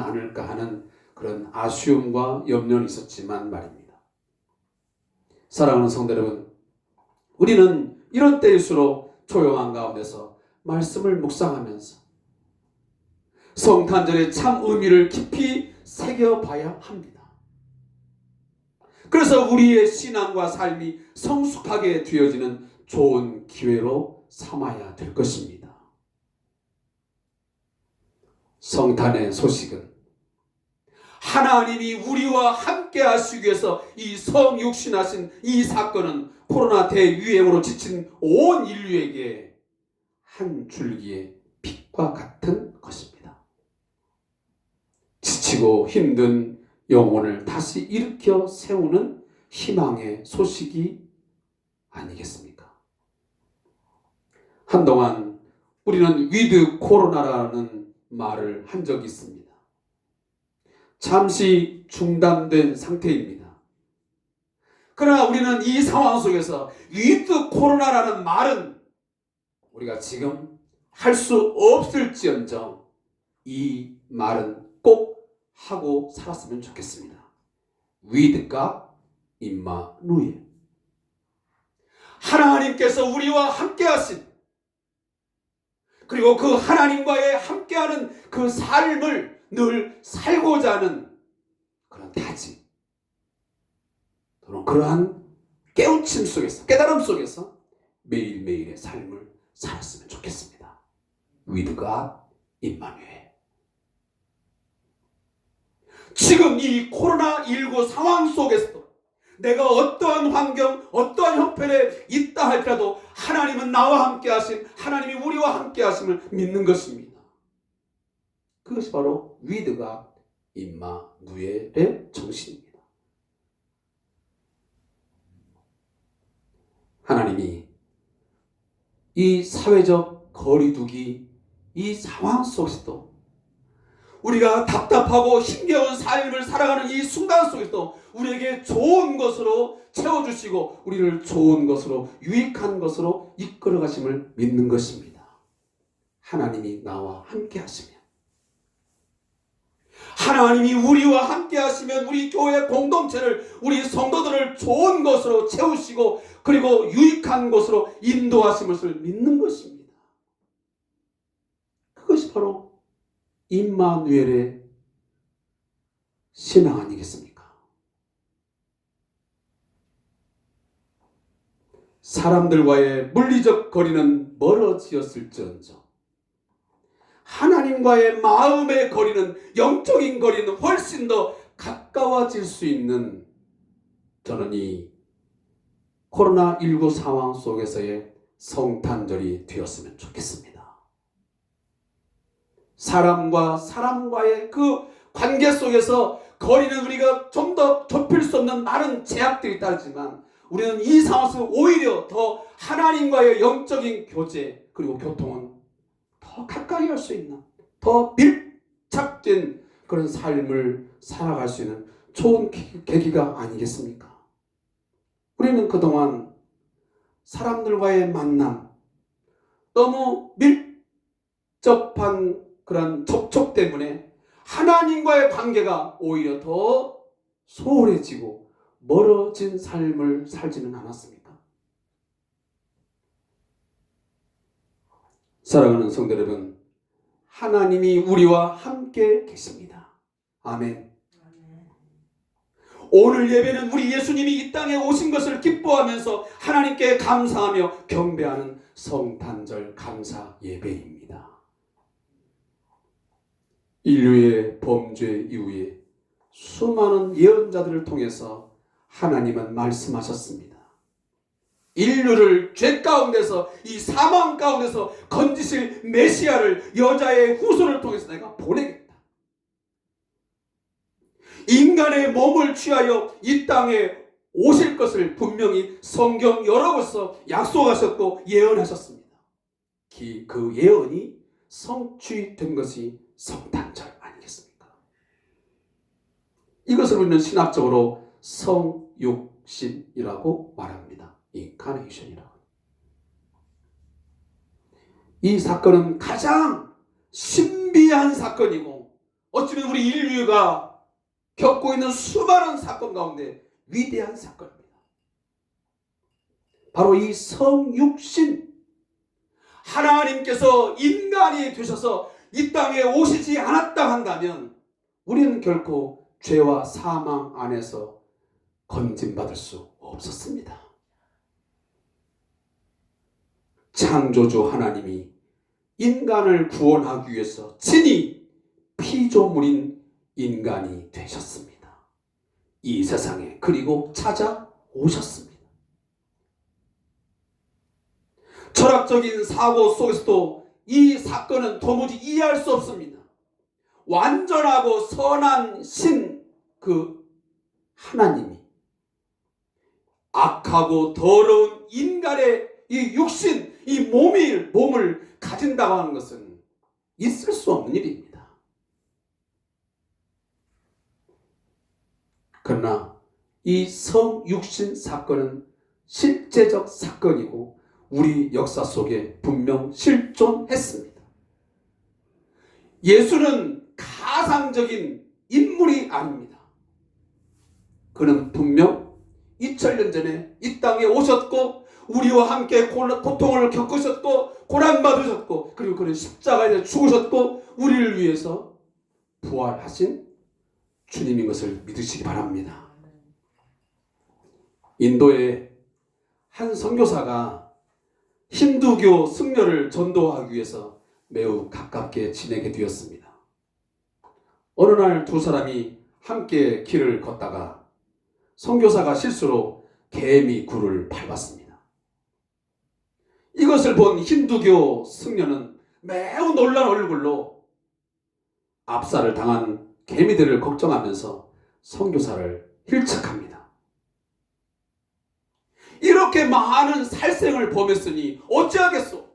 않을까 하는 그런 아쉬움과 염려는 있었지만 말입니다. 사랑하는 성도 여러분, 우리는 이런 때일수록 조용한 가운데서 말씀을 묵상하면서 성탄절의 참 의미를 깊이 새겨봐야 합니다. 그래서 우리의 신앙과 삶이 성숙하게 되어지는 좋은 기회로 삼아야 될 것입니다. 성탄의 소식은 하나님이 우리와 함께 하시기 위해서 이 성육신하신 이 사건은 코로나 대유행으로 지친 온 인류에게 한 줄기의 빛과 같은 것입니다. 지치고 힘든 영혼을 다시 일으켜 세우는 희망의 소식이 아니겠습니까? 한동안 우리는 위드 코로나라는 말을 한 적이 있습니다. 잠시 중단된 상태입니다. 그러나 우리는 이 상황 속에서 위드 코로나라는 말은 우리가 지금 할 수 없을지언정 이 말은 꼭 하고 살았으면 좋겠습니다. 위드가 임마누엘, 하나님께서 우리와 함께 하신, 그리고 그 하나님과의 함께하는 그 삶을 늘 살고자 하는 그런 다짐, 또는 그러한 깨우침 속에서, 깨달음 속에서 매일매일의 삶을 살았으면 좋겠습니다. 위드가 임마누엘. 지금 이 코로나19 상황 속에서도 내가 어떠한 환경, 어떠한 형편에 있다 할지라도 하나님은 나와 함께 하신, 하나님이 우리와 함께 하심을 믿는 것입니다. 그것이 바로 위드가 임마누엘의 정신입니다. 하나님이 이 사회적 거리두기, 이 상황 속에서도 우리가 답답하고 힘겨운 삶을 살아가는 이 순간 속에서 우리에게 좋은 것으로 채워주시고 우리를 좋은 것으로, 유익한 것으로 이끌어 가심을 믿는 것입니다. 하나님이 나와 함께 하시면, 하나님이 우리와 함께 하시면 우리 교회 공동체를, 우리 성도들을 좋은 것으로 채우시고 그리고 유익한 것으로 인도하심을 믿는 것입니다. 그것이 바로 임마누엘의 신앙 아니겠습니까? 사람들과의 물리적 거리는 멀어지었을지언정 하나님과의 마음의 거리는, 영적인 거리는 훨씬 더 가까워질 수 있는, 저는 이 코로나19 상황 속에서의 성탄절이 되었으면 좋겠습니다. 사람과 사람과의 그 관계 속에서 거리는 우리가 좀 더 좁힐 수 없는 많은 제약들이 따르지만 우리는 이 상황에서 오히려 더 하나님과의 영적인 교제 그리고 교통은 더 가까이 할 수 있는, 더 밀착된 그런 삶을 살아갈 수 있는 좋은 계기가 아니겠습니까? 우리는 그동안 사람들과의 만남, 너무 밀접한 그런 접촉 때문에 하나님과의 관계가 오히려 더 소홀해지고 멀어진 삶을 살지는 않았습니까? 사랑하는 성도 여러분, 하나님이 우리와 함께 계십니다. 아멘. 오늘 예배는 우리 예수님이 이 땅에 오신 것을 기뻐하면서 하나님께 감사하며 경배하는 성탄절 감사 예배입니다. 인류의 범죄 이후에 수많은 예언자들을 통해서 하나님은 말씀하셨습니다. 인류를 죄 가운데서, 이 사망 가운데서 건지실 메시아를 여자의 후손을 통해서 내가 보내겠다. 인간의 몸을 취하여 이 땅에 오실 것을 분명히 성경 여러 곳에서 약속하셨고 예언하셨습니다. 그 예언이 성취된 것이 성탄절 아니겠습니까? 이것을 우리는 신학적으로 성육신이라고 말합니다. 인카네이션이라고. 이 사건은 가장 신비한 사건이고 어쩌면 우리 인류가 겪고 있는 수많은 사건 가운데 위대한 사건입니다. 바로 이 성육신, 하나님께서 인간이 되셔서 이 땅에 오시지 않았다 한다면 우리는 결코 죄와 사망 안에서 건진받을 수 없었습니다. 창조주 하나님이 인간을 구원하기 위해서 친히 피조물인 인간이 되셨습니다. 이 세상에 그리고 찾아오셨습니다. 철학적인 사고 속에서도 이 사건은 도무지 이해할 수 없습니다. 완전하고 선한 신 그 하나님이 악하고 더러운 인간의 이 육신, 이 몸을 가진다고 하는 것은 있을 수 없는 일입니다. 그러나 이 성육신 사건은 실제적 사건이고 우리 역사 속에 분명 실존했습니다. 예수는 가상적인 인물이 아닙니다. 그는 분명 2000년 전에 이 땅에 오셨고 우리와 함께 고통을 겪으셨고 고난받으셨고 그리고 그는 십자가에 죽으셨고 우리를 위해서 부활하신 주님인 것을 믿으시기 바랍니다. 인도의 한 선교사가 힌두교 승려를 전도하기 위해서 매우 가깝게 지내게 되었습니다. 어느 날 두 사람이 함께 길을 걷다가 선교사가 실수로 개미 굴을 밟았습니다. 이것을 본 힌두교 승려는 매우 놀란 얼굴로 압살을 당한 개미들을 걱정하면서 선교사를 힐책합니다. 이렇게 많은 살생을 범했으니 어찌하겠소?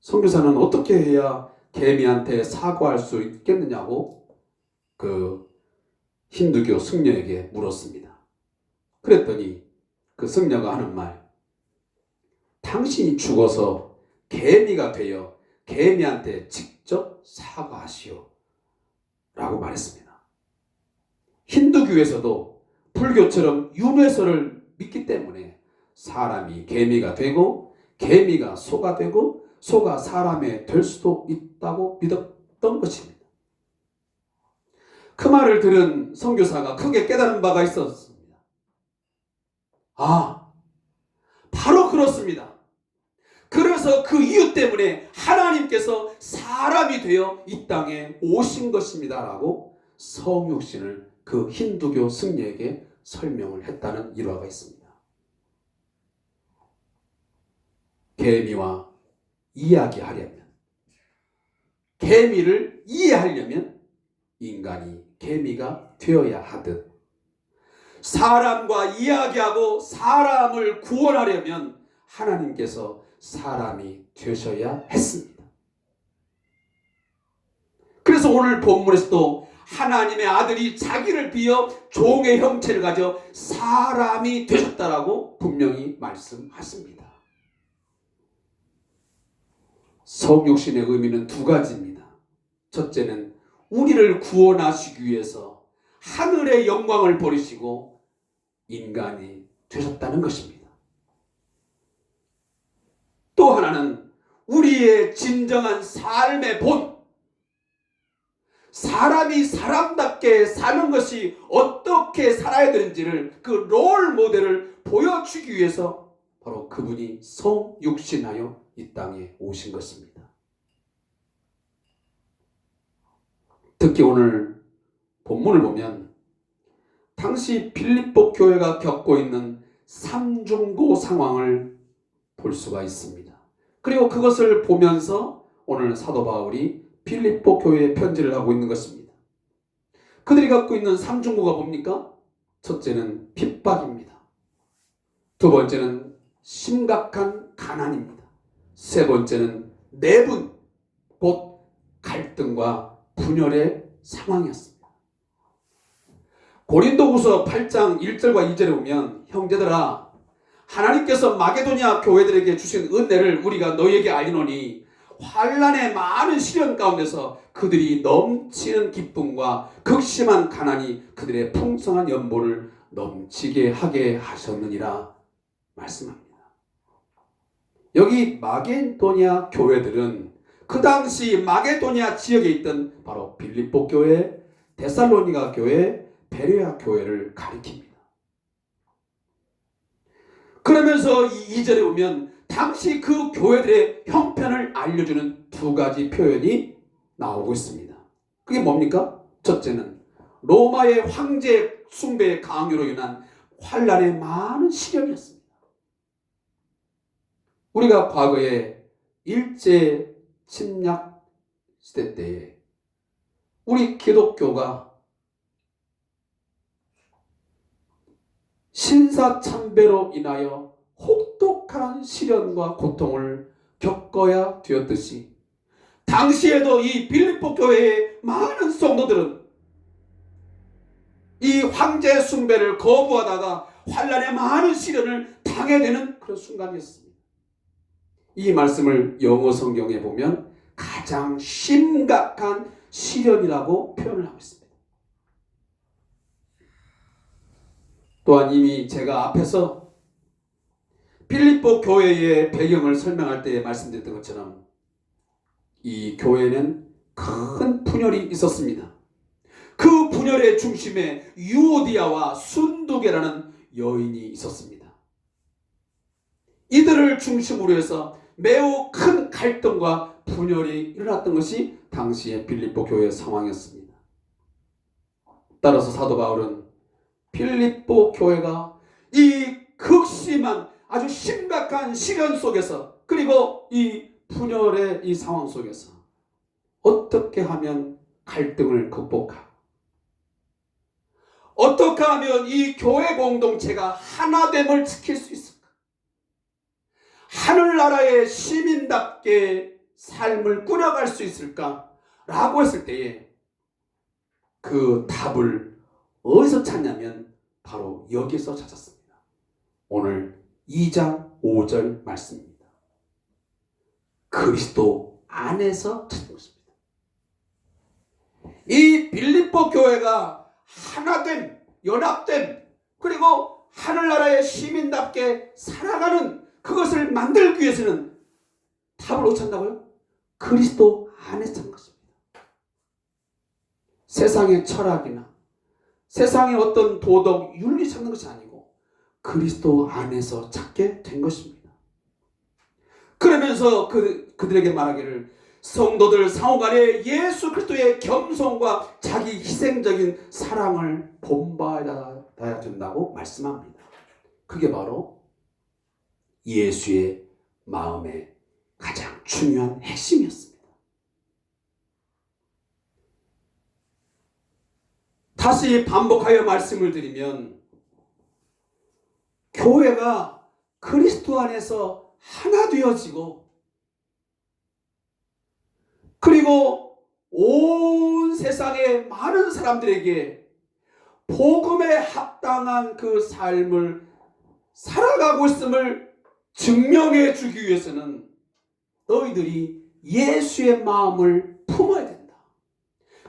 선교사는 어떻게 해야 개미한테 사과할 수 있겠느냐고 그 힌두교 승려에게 물었습니다. 그랬더니 그 승려가 하는 말, 당신이 죽어서 개미가 되어 개미한테 직접 사과하시오 라고 말했습니다. 힌두교에서도 불교처럼 윤회설을 믿기 때문에 사람이 개미가 되고 개미가 소가 되고 소가 사람이 될 수도 있다고 믿었던 것입니다. 그 말을 들은 선교사가 크게 깨달은 바가 있었습니다. 아, 바로 그렇습니다. 그래서 그 이유 때문에 하나님께서 사람이 되어 이 땅에 오신 것입니다 라고 성육신을 그 힌두교 승려에게 설명을 했다는 일화가 있습니다. 개미와 이야기하려면, 개미를 이해하려면 인간이 개미가 되어야 하듯 사람과 이야기하고 사람을 구원하려면 하나님께서 사람이 되셔야 했습니다. 그래서 오늘 본문에서도 하나님의 아들이 자기를 비어 종의 형체를 가져 사람이 되셨다라고 분명히 말씀하십니다. 성육신의 의미는 두 가지입니다. 첫째는 우리를 구원하시기 위해서 하늘의 영광을 버리시고 인간이 되셨다는 것입니다. 또 하나는 우리의 진정한 삶의 본, 사람이 사람답게 사는 것이 어떻게 살아야 되는지를 그 롤 모델을 보여주기 위해서 바로 그분이 성육신하여 이 땅에 오신 것입니다. 특히 오늘 본문을 보면 당시 빌립보 교회가 겪고 있는 삼중고 상황을 볼 수가 있습니다. 그리고 그것을 보면서 오늘 사도 바울이 빌립보 교회에 편지를 하고 있는 것입니다. 그들이 갖고 있는 삼중고가 뭡니까? 첫째는 핍박입니다. 두 번째는 심각한 가난입니다. 세 번째는 내분, 곧 갈등과 분열의 상황이었습니다. 고린도후서 8장 1절과 2절에 보면 형제들아 하나님께서 마게도냐 교회들에게 주신 은혜를 우리가 너희에게 알리노니 환란의 많은 시련 가운데서 그들이 넘치는 기쁨과 극심한 가난이 그들의 풍성한 연보를 넘치게 하게 하셨느니라 말씀합니다. 여기 마게도냐 교회들은 그 당시 마게도냐 지역에 있던 바로 빌립보 교회, 데살로니가 교회, 베레아 교회를 가리킵니다. 그러면서 이 2절에 보면 당시 그 교회들의 형편을 알려주는 두 가지 표현이 나오고 있습니다. 그게 뭡니까? 첫째는 로마의 황제 숭배의 강요로 인한 환란의 많은 시련이었습니다. 우리가 과거에 일제 침략 시대 때에 우리 기독교가 신사참배로 인하여 혹독한 시련과 고통을 겪어야 되었듯이 당시에도 이 빌립보 교회의 많은 성도들은 이 황제 숭배를 거부하다가 환란의 많은 시련을 당해야 되는 그런 순간이었습니다. 이 말씀을 영어 성경에 보면 가장 심각한 시련이라고 표현을 하고 있습니다. 또한 이미 제가 앞에서 빌립보 교회의 배경을 설명할 때 말씀드렸던 것처럼 이 교회는 큰 분열이 있었습니다. 그 분열의 중심에 유오디아와 순두계라는 여인이 있었습니다. 이들을 중심으로 해서 매우 큰 갈등과 분열이 일어났던 것이 당시의 빌립보 교회의 상황이었습니다. 따라서 사도 바울은 빌립보 교회가 이 극심한 아주 심각한 시련 속에서 그리고 이 분열의 이 상황 속에서 어떻게 하면 갈등을 극복하고 어떻게 하면 이 교회 공동체가 하나됨을 지킬 수 있을까? 하늘나라의 시민답게 삶을 꾸려갈 수 있을까? 라고 했을 때에 그 답을 어디서 찾냐면 바로 여기서 찾았습니다. 오늘 2장 5절 말씀입니다. 그리스도 안에서 찾은 것입니다. 이 빌립보 교회가 하나됨, 연합됨, 그리고 하늘나라의 시민답게 살아가는 그것을 만들기 위해서는 답을 어디서 찾는다고요? 그리스도 안에서 찾는 것입니다. 세상의 철학이나 세상의 어떤 도덕, 윤리 찾는 것이 아니고 그리스도 안에서 찾게 된 것입니다. 그러면서 그들에게 말하기를 성도들 상호간에 예수 그리스도의 겸손과 자기 희생적인 사랑을 본받아야 된다고 말씀합니다. 그게 바로 예수의 마음의 가장 중요한 핵심이었습니다. 다시 반복하여 말씀을 드리면 교회가 그리스도 안에서 하나 되어지고 그리고 온 세상의 많은 사람들에게 복음에 합당한 그 삶을 살아가고 있음을 증명해 주기 위해서는 너희들이 예수의 마음을 품어야 된다.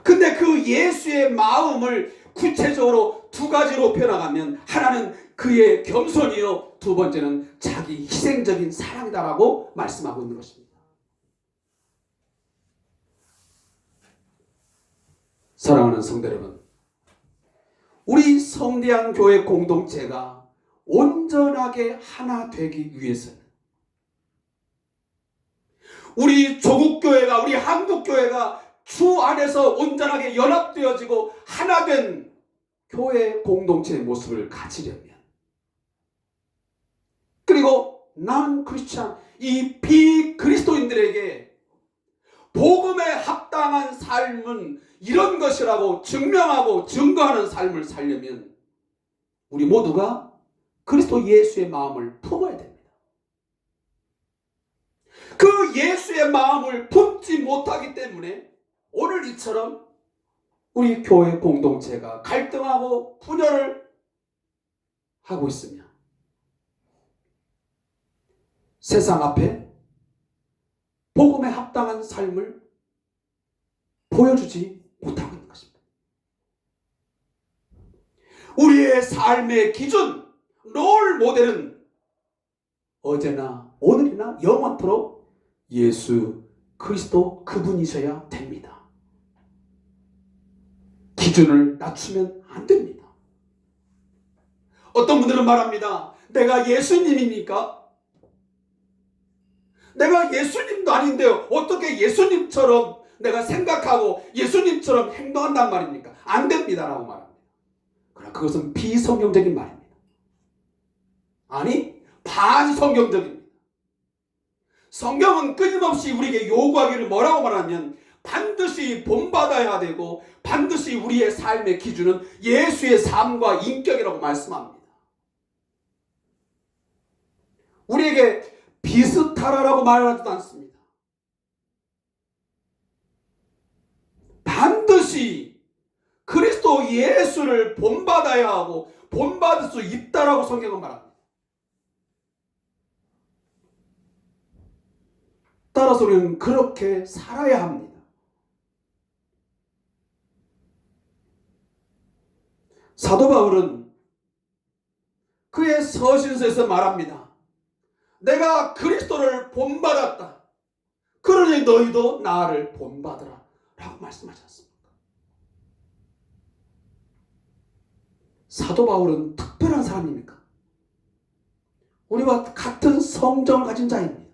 근데 그 예수의 마음을 구체적으로 두 가지로 표현하면 하나는 그의 겸손이요, 두 번째는 자기 희생적인 사랑이다라고 말씀하고 있는 것입니다. 사랑하는 성도 여러분, 우리 성대한 교회 공동체가 온전하게 하나 되기 위해서는 우리 조국교회가, 우리 한국교회가 주 안에서 온전하게 연합되어지고 하나된 교회 공동체의 모습을 가지려면, 그리고 난 크리스찬, 이 비그리스도인들에게 복음에 합당한 삶은 이런 것이라고 증명하고 증거하는 삶을 살려면 우리 모두가 그리스도 예수의 마음을 품어야 됩니다. 그 예수의 마음을 품지 못하기 때문에 오늘 이처럼 우리 교회 공동체가 갈등하고 분열을 하고 있으며 세상 앞에 복음에 합당한 삶을 보여주지 못하고 있는 것입니다. 우리의 삶의 기준, 롤 모델은 어제나 오늘이나 영원토록 예수 그리스도 그분이셔야 됩니다. 기준을 낮추면 안 됩니다. 어떤 분들은 말합니다. 내가 예수님입니까? 내가 예수님도 아닌데요. 어떻게 예수님처럼 내가 생각하고 예수님처럼 행동한단 말입니까? 안 됩니다라고 말합니다. 그러나 그것은 비성경적인 말입니다. 아니, 반성경적입니다. 성경은 끊임없이 우리에게 요구하기를 뭐라고 말하냐면 반드시 본받아야 되고 반드시 우리의 삶의 기준은 예수의 삶과 인격이라고 말씀합니다. 우리에게 비슷하라고 말하지도 않습니다. 반드시 그리스도 예수를 본받아야 하고 본받을 수 있다라고 성경은 말합니다. 따라서 우리는 그렇게 살아야 합니다. 사도 바울은 그의 서신서에서 말합니다. 내가 그리스도를 본받았다. 그러니 너희도 나를 본받으라 라고 말씀하지 않습니까? 사도 바울은 특별한 사람입니까? 우리와 같은 성정을 가진 자입니다.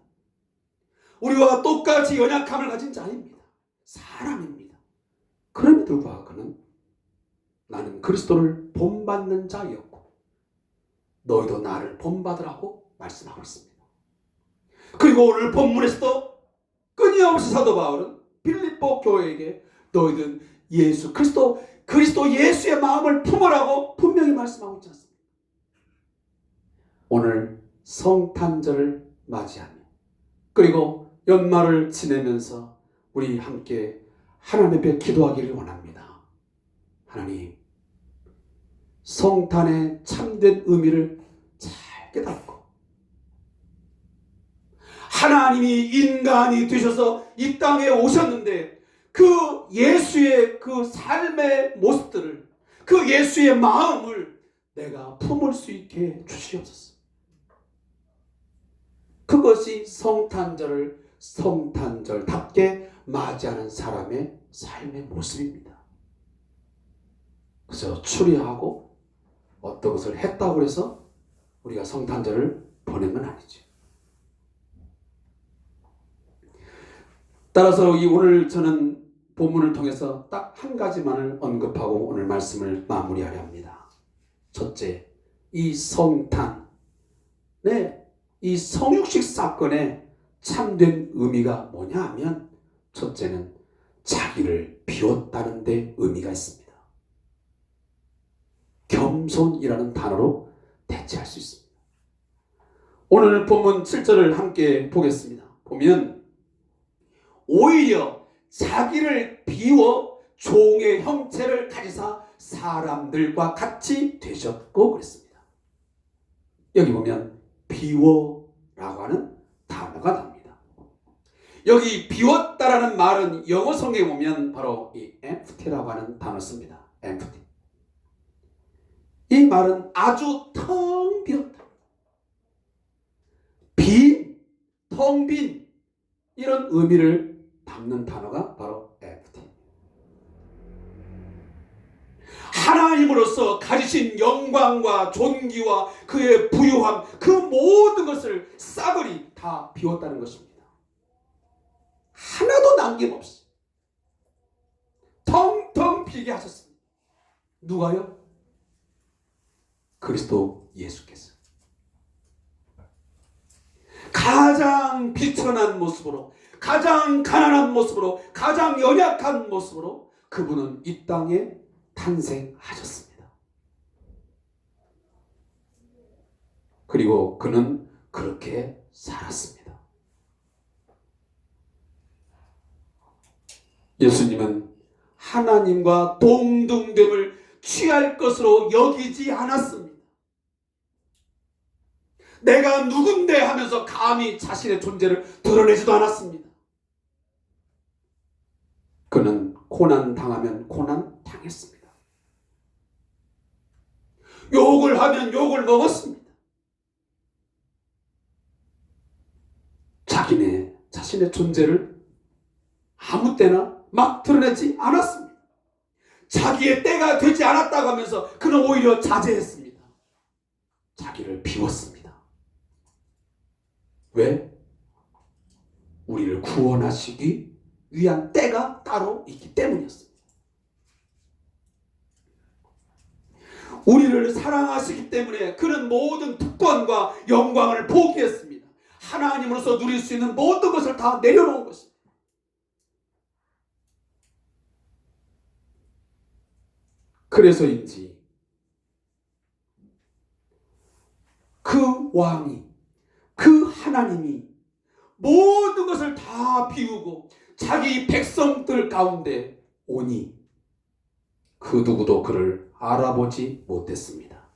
우리와 똑같이 연약함을 가진 자입니다. 사람입니다. 그럼에도 불구하고 그는 나는 그리스도를 본받는 자였고 너희도 나를 본받으라고 말씀하고 있습니다. 그리고 오늘 본문에서도 끊임없이 사도 바울은 빌립보 교회에게 너희는 예수 그리스도 예수의 마음을 품으라고 분명히 말씀하고 있지 않습니까? 오늘 성탄절을 맞이하며 그리고 연말을 지내면서 우리 함께 하나님 앞에 기도하기를 원합니다. 하나님, 성탄의 참된 의미를 잘 깨닫고 하나님이 인간이 되셔서 이 땅에 오셨는데 그 예수의 그 삶의 모습들을 그 예수의 마음을 내가 품을 수 있게 주시옵소서. 그것이 성탄절답게 맞이하는 사람의 삶의 모습입니다. 그래서 추리하고 어떤 것을 했다고 해서 우리가 성탄절을 보낸 건 아니죠. 따라서 오늘 저는 본문을 통해서 딱 한 가지만을 언급하고 오늘 말씀을 마무리하려 합니다. 첫째, 이 성탄, 이 성육식 사건의 참된 의미가 뭐냐 하면 첫째는 자기를 비웠다는 데 의미가 있습니다. 겸손이라는 단어로 대체할 수 있습니다. 오늘 본문 7절을 함께 보겠습니다. 보면 오히려 자기를 비워 종의 형체를 가지사 사람들과 같이 되셨고 그랬습니다. 여기 보면 비워라고 하는 단어가 나옵니다. 여기 비웠다라는 말은 영어 성경에 보면 바로 이 empty라고 하는 단어를 씁니다. empty. 이 말은 아주 텅 비었다. 텅 빈 이런 의미를 담는 단어가 바로 empty. 하나님으로서 가지신 영광과 존귀와 그의 부유함 그 모든 것을 싸그리 다 비웠다는 것입니다. 하나도 남김없이 텅텅 비게 하셨습니다. 누가요? 그리스도 예수께서 가장 비천한 모습으로 가장 가난한 모습으로 가장 연약한 모습으로 그분은 이 땅에 탄생하셨습니다. 그리고 그는 그렇게 살았습니다. 예수님은 하나님과 동등됨을 취할 것으로 여기지 않았습니다. 내가 누군데 하면서 감히 자신의 존재를 드러내지도 않았습니다. 그는 고난 당하면 고난 당했습니다. 욕을 하면 욕을 먹었습니다. 자신의 존재를 아무 때나 막 드러내지 않았습니다. 자기의 때가 되지 않았다고 하면서 그는 오히려 자제했습니다. 자기를 비웠습니다. 왜? 우리를 구원하시기 위한 때가 따로 있기 때문이었습니다. 우리를 사랑하시기 때문에 그는 모든 특권과 영광을 포기했습니다. 하나님으로서 누릴 수 있는 모든 것을 다 내려놓은 것입니다. 그래서인지 그 왕이, 그 하나님이 모든 것을 다 비우고 자기 백성들 가운데 오니 그 누구도 그를 알아보지 못했습니다.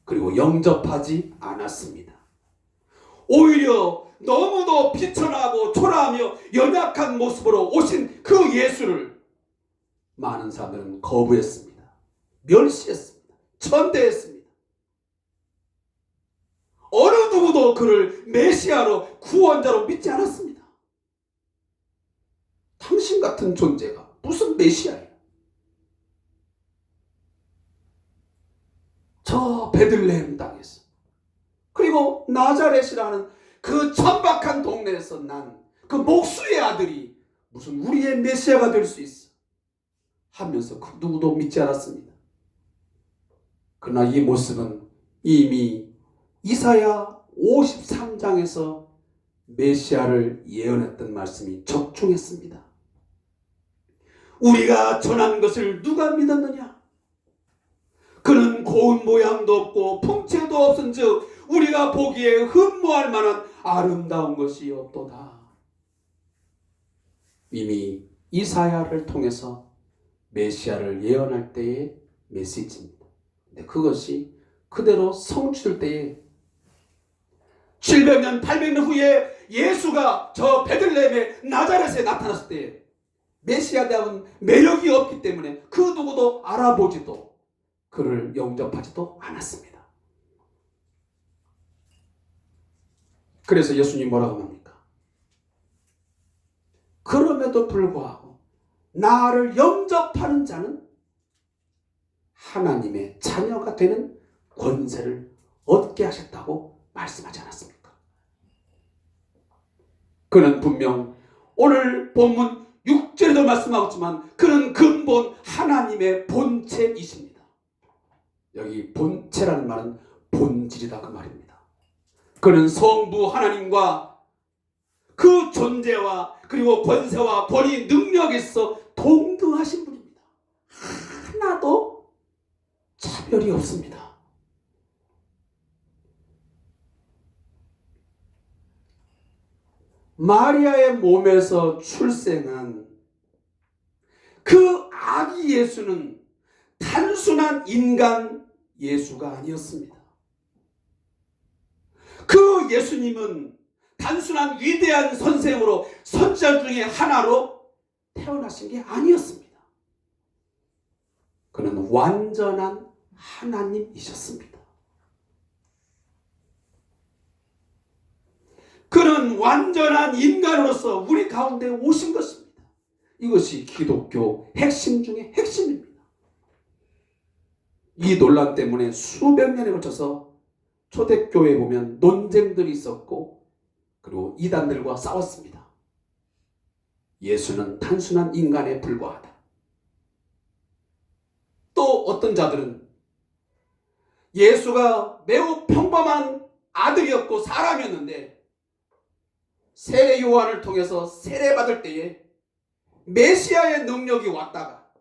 그리고 영접하지 않았습니다. 오히려 너무도 비천하고 초라하며 연약한 모습으로 오신 그 예수를 많은 사람들은 거부했습니다. 멸시했습니다. 천대했습니다. 어느 누구도 그를 메시아로 구원자로 믿지 않았습니다. 당신 같은 존재가 무슨 메시아예요? 저 베들레헴 땅에서, 그리고 나자렛이라는 그 천박한 동네에서 난 그 목수의 아들이 무슨 우리의 메시아가 될 수 있어 하면서 그 누구도 믿지 않았습니다. 그러나 이 모습은 이미 이사야 53장에서 메시아를 예언했던 말씀이 적중했습니다. 우리가 전한 것을 누가 믿었느냐? 그는 고운 모양도 없고 풍채도 없은즉 우리가 보기에 흠모할 만한 아름다운 것이 없도다. 이미 이사야를 통해서 메시아를 예언할 때의 메시지입니다. 근데 그것이 그대로 성취될 때에 700년, 800년 후에 예수가 저 베들레헴의 나자렛에 나타났을 때에 메시아다운 매력이 없기 때문에 그 누구도 알아보지도 그를 영접하지도 않았습니다. 그래서 예수님이 뭐라고 합니까? 그럼에도 불구하고 나를 영접하는 자는 하나님의 자녀가 되는 권세를 얻게 하셨다고 말씀하지 않았습니까? 그는 분명 오늘 본문 6절에도 말씀하고 있지만 그는 근본 하나님의 본체이십니다. 여기 본체라는 말은 본질이다 그 말입니다. 그는 성부 하나님과 그 존재와 그리고 권세와 권위 능력에서 동등하신 분입니다. 하나도 차별이 없습니다. 마리아의 몸에서 출생한 그 아기 예수는 단순한 인간 예수가 아니었습니다. 그 예수님은 단순한 위대한 선생으로 선지자 중에 하나로 태어나신 게 아니었습니다. 그는 완전한 하나님이셨습니다. 그는 완전한 인간으로서 우리 가운데 오신 것입니다. 이것이 기독교 핵심 중에 핵심입니다. 이 논란 때문에 수백 년에 걸쳐서 초대교회에 보면 논쟁들이 있었고 그리고 이단들과 싸웠습니다. 예수는 단순한 인간에 불과하다. 또 어떤 자들은 예수가 매우 평범한 아들이었고 사람이었는데 세례 요한을 통해서 세례받을 때에 메시아의 능력이 왔다가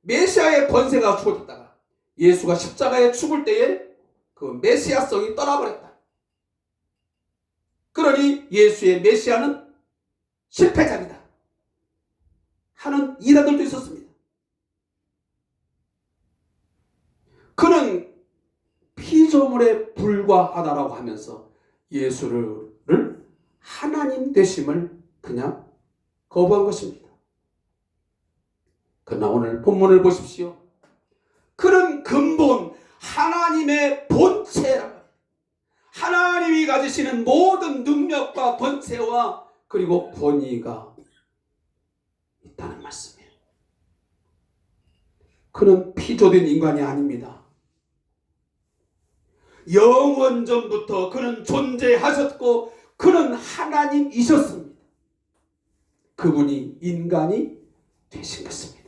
메시아의 권세가 주어졌다가 예수가 십자가에 죽을 때에 그 메시아성이 떠나버렸다. 그러니 예수의 메시아는 실패자이다 하는 이단들도 있었습니다. 그는 피조물에 불과하다라고 하면서 예수를 하나님 되심을 그냥 거부한 것입니다. 그러나 오늘 본문을 보십시오. 그는 근본 하나님의 본체라. 하나님이 가지시는 모든 능력과 권세와 그리고 권위가 있다는 말씀이에요. 그는 피조된 인간이 아닙니다. 영원전부터 그는 존재하셨고 그는 하나님이셨습니다. 그분이 인간이 되신 것입니다.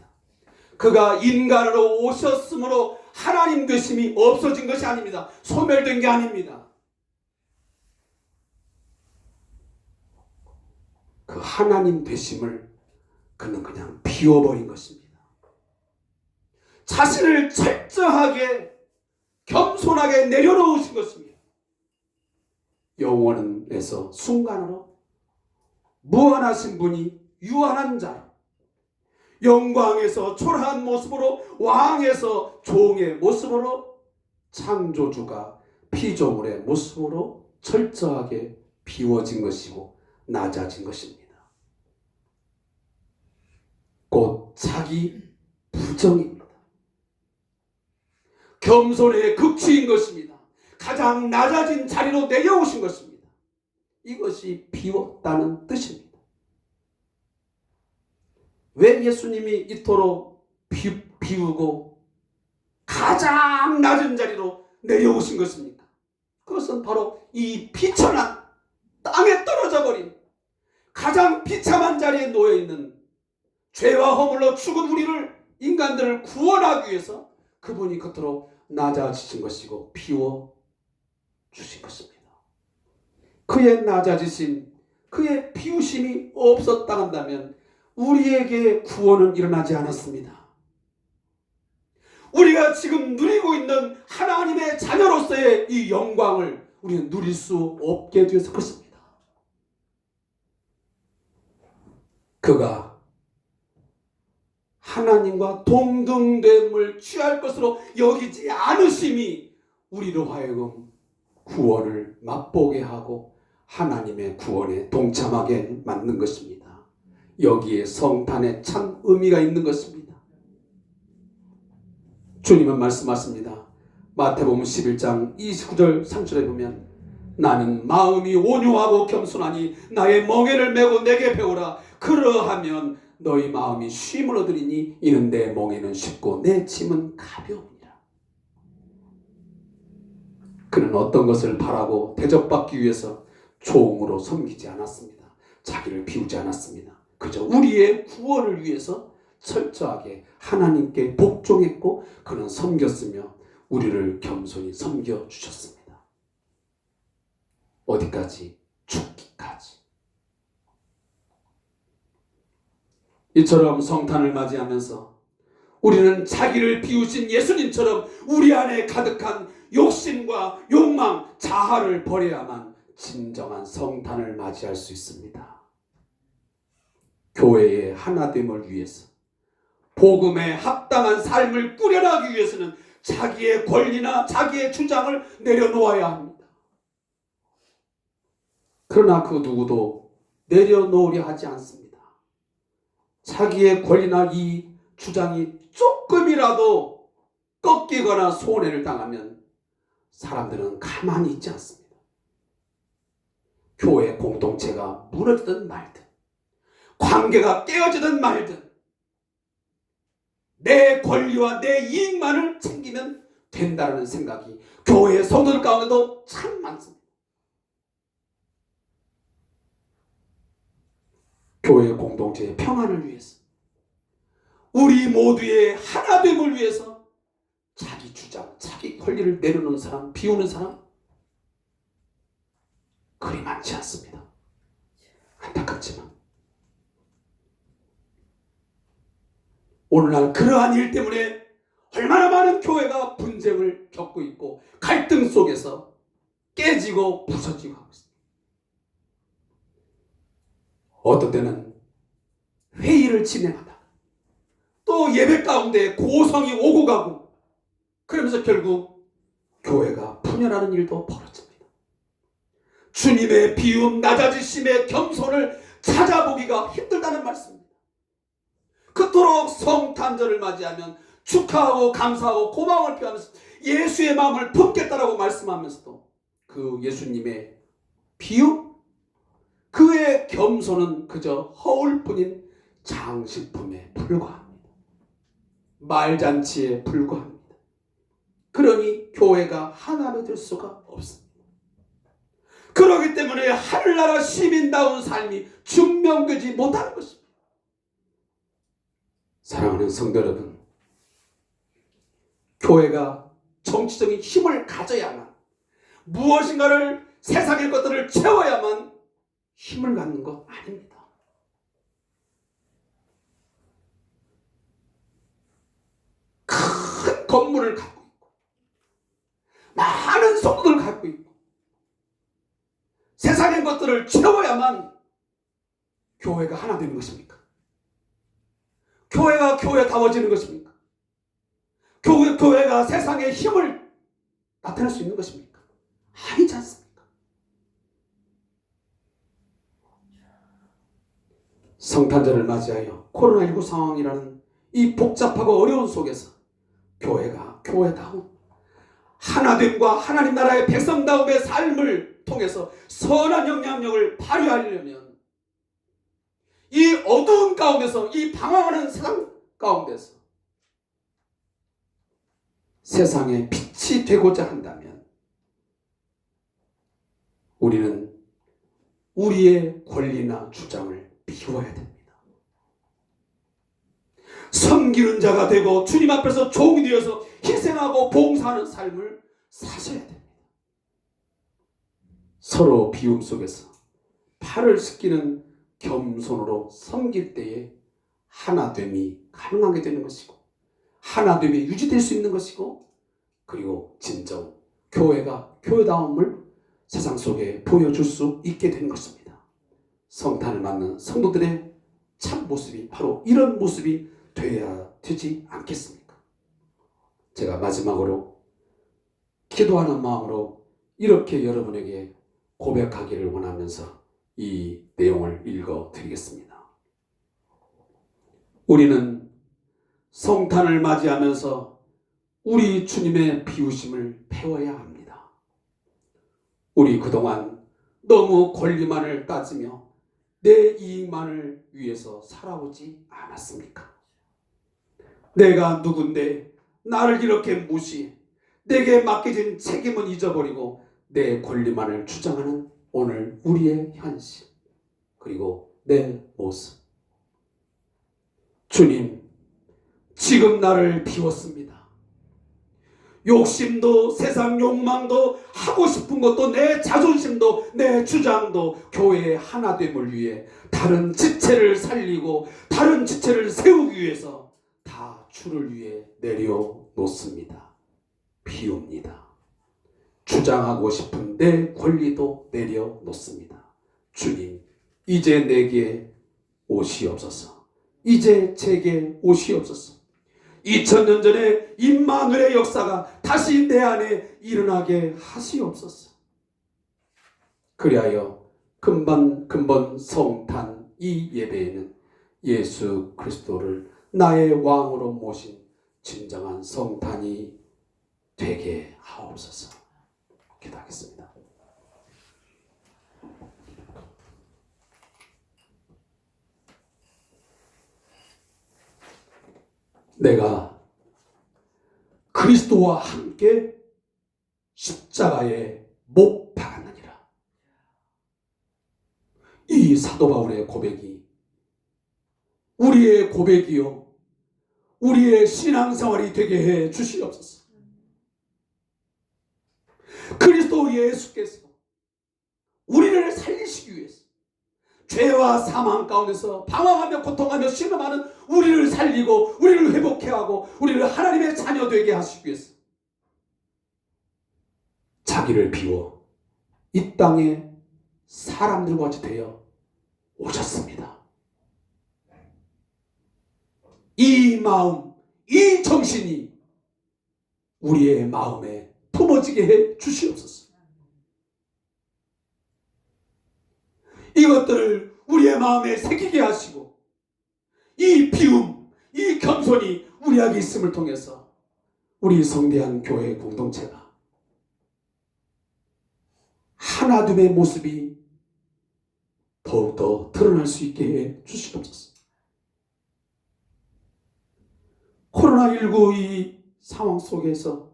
그가 인간으로 오셨으므로 하나님 되심이 없어진 것이 아닙니다. 소멸된 게 아닙니다. 그 하나님 되심을 그는 그냥 비워버린 것입니다. 자신을 철저하게 겸손하게 내려놓으신 것입니다. 영원에서 순간으로 무한하신 분이 유한한 자로, 영광에서 초라한 모습으로, 왕에서 종의 모습으로, 창조주가 피조물의 모습으로 철저하게 비워진 것이고 낮아진 것입니다. 곧 자기 부정입니다. 겸손의 극치인 것입니다. 가장 낮아진 자리로 내려오신 것입니다. 이것이 비웠다는 뜻입니다. 왜 예수님이 이토록 비우고 가장 낮은 자리로 내려오신 것입니까? 그것은 바로 이 비천한 땅에 떨어져 버린 가장 비참한 자리에 놓여있는 죄와 허물로 죽은 우리를, 인간들을 구원하기 위해서 그분이 그토록 낮아지신 것이고 비워주신 것입니다. 그의 낮아지심, 그의 비우심이 없었다 한다면 우리에게 구원은 일어나지 않았습니다. 우리가 지금 누리고 있는 하나님의 자녀로서의 이 영광을 우리는 누릴 수 없게 되었을 것입니다. 그가 하나님과 동등됨을 취할 것으로 여기지 않으심이 우리로 하여금 구원을 맛보게 하고 하나님의 구원에 동참하게 만든 것입니다. 여기에 성탄에 참 의미가 있는 것입니다. 주님은 말씀하십니다. 마태복음 11장 29절 3절에 보면 나는 마음이 온유하고 겸손하니 나의 멍에를 메고 내게 배우라. 그러하면 너희 마음이 쉼을 얻으리니 이는 내 멍에는 쉽고 내 짐은 가벼우니라. 그는 어떤 것을 바라고 대접받기 위해서 종으로 섬기지 않았습니다. 자기를 비우지 않았습니다. 그저 우리의 구원을 위해서 철저하게 하나님께 복종했고 그는 섬겼으며 우리를 겸손히 섬겨주셨습니다. 어디까지? 죽기까지. 이처럼 성탄을 맞이하면서 우리는 자기를 비우신 예수님처럼 우리 안에 가득한 욕심과 욕망, 자아를 버려야만 진정한 성탄을 맞이할 수 있습니다. 교회의 하나됨을 위해서, 복음에 합당한 삶을 꾸려나가기 위해서는 자기의 권리나 자기의 주장을 내려놓아야 합니다. 그러나 그 누구도 내려놓으려 하지 않습니다. 자기의 권리나 이 주장이 조금이라도 꺾이거나 손해를 당하면 사람들은 가만히 있지 않습니다. 교회 공동체가 무너지든 말든, 관계가 깨어지든 말든 내 권리와 내 이익만을 챙기면 된다는 생각이 교회 성도들 가운데도 참 많습니다. 교회 공동체의 평안을 위해서, 우리 모두의 하나됨을 위해서 자기 주장, 자기 권리를 내려놓는 사람, 비우는 사람 그리 많지 않습니다. 안타깝지만 오늘날 그러한 일 때문에 얼마나 많은 교회가 분쟁을 겪고 있고 갈등 속에서 깨지고 부서지고 하고 있습니다. 어떤 때는 회의를 진행하다 또 예배 가운데 고성이 오고 가고 그러면서 결국 교회가 분열하는 일도 벌어집니다. 주님의 비움, 낮아지심의 겸손을 찾아보기가 힘들다는 말씀입니다. 그토록 성탄절을 맞이하면 축하하고 감사하고 고마움을 표하면서 예수의 마음을 품겠다라고 말씀하면서도 그 예수님의 비유, 그의 겸손은 그저 허울뿐인 장식품에 불과합니다. 말잔치에 불과합니다. 그러니 교회가 하나가 될 수가 없습니다. 그렇기 때문에 하늘나라 시민다운 삶이 증명되지 못하는 것입니다. 사랑하는 성도 여러분, 교회가 정치적인 힘을 가져야만, 무엇인가를 세상의 것들을 채워야만 힘을 갖는 것 아닙니다. 큰 건물을 갖고 있고 많은 성도들을 갖고 있고 세상의 것들을 채워야만 교회가 하나 되는 것입니까? 교회가 교회다워지는 것입니까? 교회가 세상의 힘을 나타낼 수 있는 것입니까? 아니지 않습니까? 성탄절을 맞이하여 코로나19 상황이라는 이 복잡하고 어려운 속에서 교회가 교회다운 하나됨과 하나님 나라의 백성다움의 삶을 통해서 선한 영향력을 발휘하려면 이 어두운 가운데서, 이 방황하는 세상 가운데서 세상에 빛이 되고자 한다면 우리는 우리의 권리나 주장을 비워야 됩니다. 섬기는 자가 되고 주님 앞에서 종이 되어서 희생하고 봉사하는 삶을 사셔야 됩니다. 서로 비움 속에서 팔을 씻기는 겸손으로 섬길 때에 하나됨이 가능하게 되는 것이고, 하나됨이 유지될 수 있는 것이고, 그리고 진정 교회가 교회다움을 세상 속에 보여줄 수 있게 되는 것입니다. 성탄을 맞는 성도들의 참 모습이 바로 이런 모습이 되어야 되지 않겠습니까? 제가 마지막으로 기도하는 마음으로 이렇게 여러분에게 고백하기를 원하면서 이 내용을 읽어드리겠습니다. 우리는 성탄을 맞이하면서 우리 주님의 비우심을 배워야 합니다. 우리 그동안 너무 권리만을 따지며 내 이익만을 위해서 살아오지 않았습니까? 내가 누군데 나를 이렇게 무시, 내게 맡겨진 책임은 잊어버리고 내 권리만을 주장하는 오늘 우리의 현실, 그리고 내 모습. 주님, 지금 나를 비웠습니다. 욕심도 세상 욕망도 하고 싶은 것도 내 자존심도 내 주장도 교회의 하나됨을 위해 다른 지체를 살리고 다른 지체를 세우기 위해서 다 주를 위해 내려놓습니다. 비웁니다. 주장하고 싶은 내 권리도 내려놓습니다. 주님, 이제 내게 오시옵소서. 이제 제게 오시옵소서. 2000년 전에 임마누엘의 역사가 다시 내 안에 일어나게 하시옵소서. 그리하여 근본 성탄 이 예배에는 예수 그리스도를 나의 왕으로 모신 진정한 성탄이 되게 하옵소서. 기도하겠습니다. 내가 그리스도와 함께 십자가에 못 박았느니라. 이 사도 바울의 고백이 우리의 고백이요 우리의 신앙생활이 되게 해 주시옵소서. 그리스도 예수께서 우리를 살리시기 위해서 죄와 사망 가운데서 방황하며 고통하며 신음하는 우리를 살리고 우리를 회복해 하고 우리를 하나님의 자녀 되게 하시기 위해서 자기를 비워 이 땅에 사람들과 같이 되어 오셨습니다. 이 마음, 이 정신이 우리의 마음에 품어지게 해 주시옵소서. 이것들을 우리의 마음에 새기게 하시고 이 비움, 이 겸손이 우리에게 있음을 통해서 우리 성대한 교회 공동체가 하나됨의 모습이 더욱더 드러날 수 있게 해 주시옵소서. 코로나19 이 상황 속에서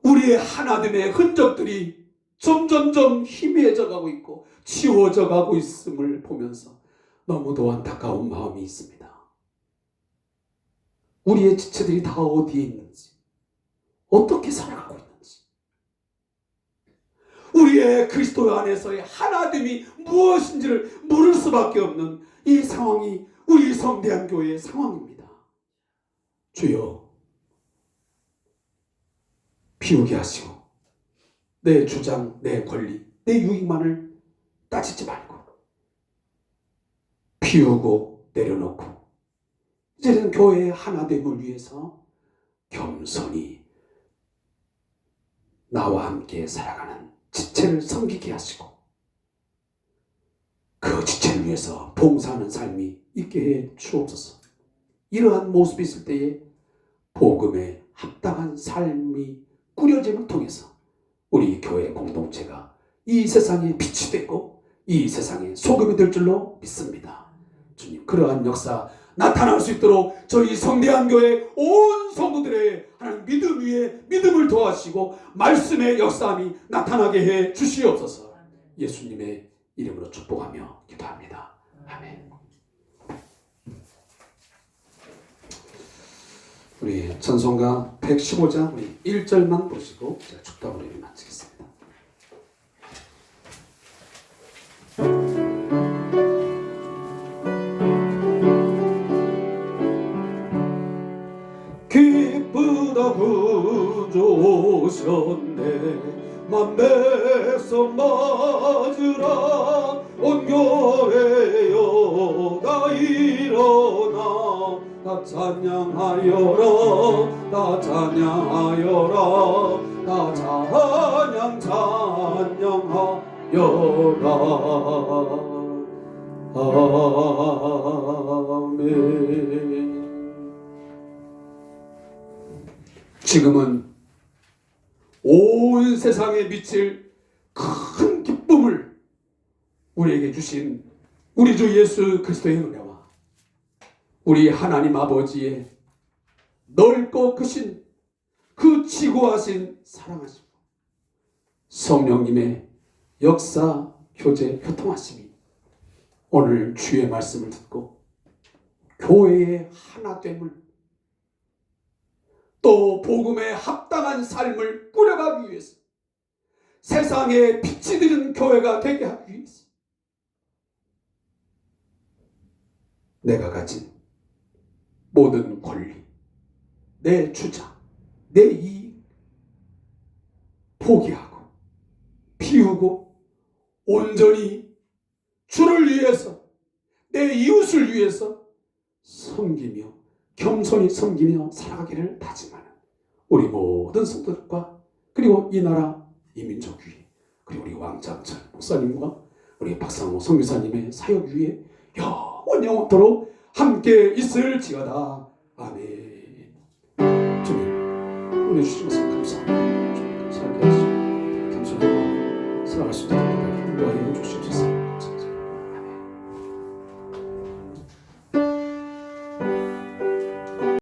우리의 하나됨의 흔적들이 점점점 희미해져 가고 있고 치워져 가고 있음을 보면서 너무도 안타까운 마음이 있습니다. 우리의 지체들이 다 어디에 있는지, 어떻게 살아가고 있는지, 우리의 그리스도 안에서의 하나됨이 무엇인지를 물을 수밖에 없는 이 상황이 우리 성대한 교회의 상황입니다. 주여, 비우게 하시고 내 주장, 내 권리, 내 유익만을 따지지 말고 비우고 내려놓고 이제는 교회의 하나됨을 위해서 겸손히 나와 함께 살아가는 지체를 섬기게 하시고 그 지체를 위해서 봉사하는 삶이 있게 해 주옵소서. 이러한 모습이 있을 때에 복음에 합당한 삶이 꾸려짐을 통해서 우리 교회 공동체가 이 세상에 빛이 되고 이 세상에 소금이 될 줄로 믿습니다. 주님, 그러한 역사 나타날 수 있도록 저희 성대한 교회 온 성도들의 하나님 믿음 위에 믿음을 더하시고 말씀의 역사함이 나타나게 해 주시옵소서. 예수님의 이름으로 축복하며 기도합니다. 아멘. 우리 찬송가 115장 우리 1절만 보시고 제가 축도하고 마치겠습니다. 기쁘다 구주 오셨네 만백성 맞으라 온 교회여 다 일어나 다 찬양하여라 다 찬양하여라 다 찬양하여라 아멘. 지금은 온 세상에 미칠 큰 기쁨을 우리에게 주신 우리 주 예수 그리스도의 은혜와 우리 하나님 아버지의 넓고 크신 그 지고하신 사랑하심 성령님의 역사, 교제, 교통하심이 오늘 주의 말씀을 듣고 교회의 하나됨을 또 복음에 합당한 삶을 꾸려가기 위해서 세상에 빛이 되는 교회가 되게 하기 위해서 내가 가진 모든 권리, 내 주장, 내 이익 포기하고 비우고 온전히 주를 위해서 내 이웃을 위해서 섬기며 겸손히 섬기며 살아가기를 다짐하는 우리 모든 성도들과 그리고 이 나라 이 민족 위에 그리고 우리 왕장철 목사님과 우리 박상호 선교사님의 사역 위에 영원토록 함께 있을지어다. 아멘. 주님 은혜 주시면서 감사합니다. 주님 감사합니다.